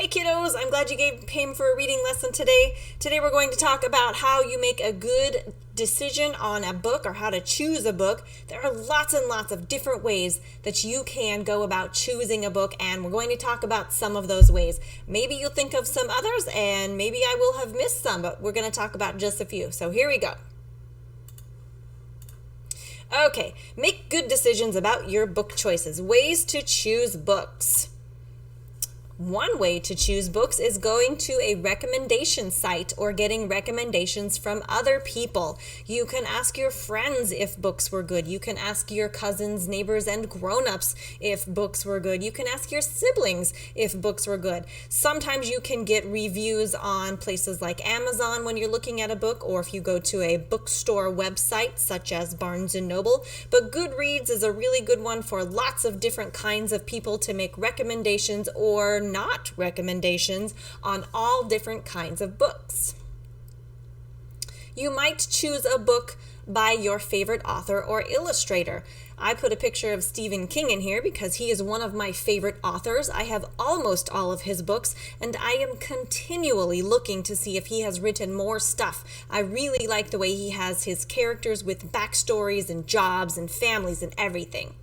Hey kiddos, I'm glad you came for a reading lesson today. Today we're going to talk about how you make a good decision on a book or how to choose a book. There are lots and lots of different ways that you can go about choosing a book, and we're going to talk about some of those ways. Maybe you'll think of some others and maybe I will have missed some, but we're going to talk about just a few. So here we go. Okay, make good decisions about your book choices. Ways to choose books. One way to choose books is going to a recommendation site or getting recommendations from other people. You can ask your friends if books were good. You can ask your cousins, neighbors, and grown-ups if books were good. You can ask your siblings if books were good. Sometimes you can get reviews on places like Amazon when you're looking at a book, or if you go to a bookstore website such as Barnes & Noble. But Goodreads is a really good one for lots of different kinds of people to make recommendations or not recommendations on all different kinds of books. You might choose a book by your favorite author or illustrator. I put a picture of Stephen King in here because he is one of my favorite authors. I have almost all of his books, and I am continually looking to see if he has written more stuff. I really like the way he has his characters with backstories and jobs and families and everything.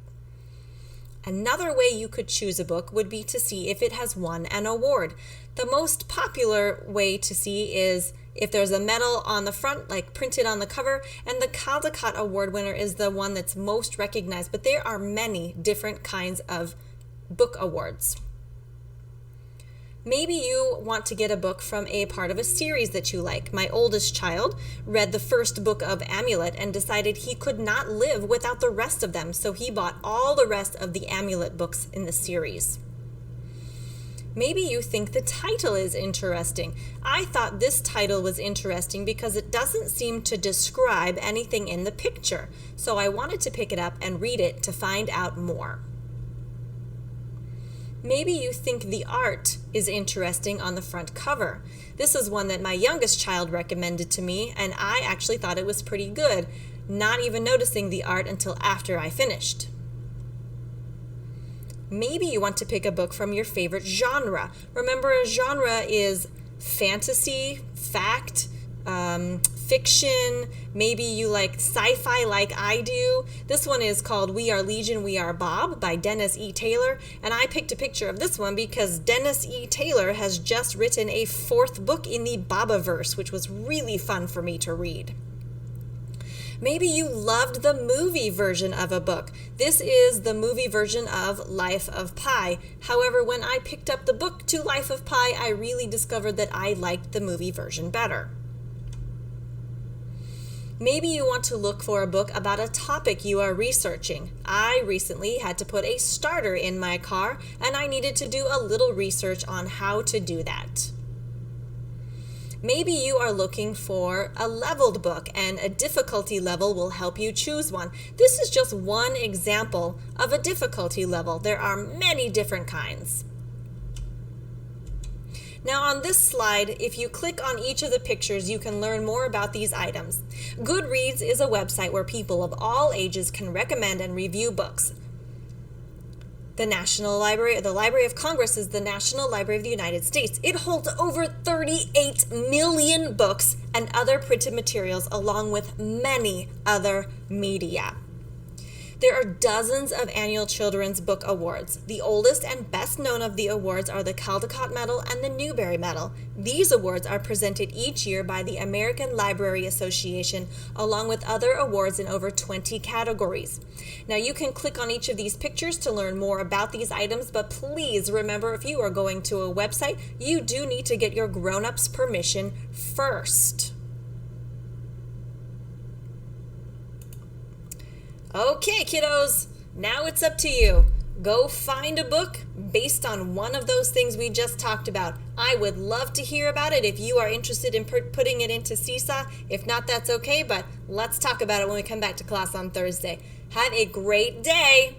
Another way you could choose a book would be to see if it has won an award. The most popular way to see is if there's a medal on the front, like printed on the cover, and the Caldecott Award winner is the one that's most recognized, but there are many different kinds of book awards. Maybe you want to get a book from a part of a series that you like. My oldest child read the first book of Amulet and decided he could not live without the rest of them, so he bought all the rest of the Amulet books in the series. Maybe you think the title is interesting. I thought this title was interesting because it doesn't seem to describe anything in the picture, so I wanted to pick it up and read it to find out more. Maybe you think the art is interesting on the front cover. This is one that my youngest child recommended to me, and I actually thought it was pretty good, not even noticing the art until after I finished. Maybe you want to pick a book from your favorite genre. Remember, a genre is fantasy, fact, fiction. Maybe you like sci-fi like I do. This one is called We Are Legion, We Are Bob by Dennis E. Taylor. And I picked a picture of this one because Dennis E. Taylor has just written a 4th book in the Bobaverse, which was really fun for me to read. Maybe you loved the movie version of a book. This is the movie version of Life of Pi. However, when I picked up the book to Life of Pi, I really discovered that I liked the movie version better. Maybe you want to look for a book about a topic you are researching. I recently had to put a starter in my car, and I needed to do a little research on how to do that. Maybe you are looking for a leveled book, and a difficulty level will help you choose one. This is just one example of a difficulty level. There are many different kinds. Now on this slide, if you click on each of the pictures, you can learn more about these items. Goodreads is a website where people of all ages can recommend and review books. The Library of Congress is the National Library of the United States. It holds over 38 million books and other printed materials, along with many other media. There are dozens of annual children's book awards. The oldest and best known of the awards are the Caldecott Medal and the Newbery Medal. These awards are presented each year by the American Library Association, along with other awards in over 20 categories. Now you can click on each of these pictures to learn more about these items, but please remember, if you are going to a website, you do need to get your grown-ups' permission first. Okay, kiddos, now it's up to you. Go find a book based on one of those things we just talked about. I would love to hear about it if you are interested in putting it into Seesaw. If not, that's okay, but let's talk about it when we come back to class on Thursday. Have a great day.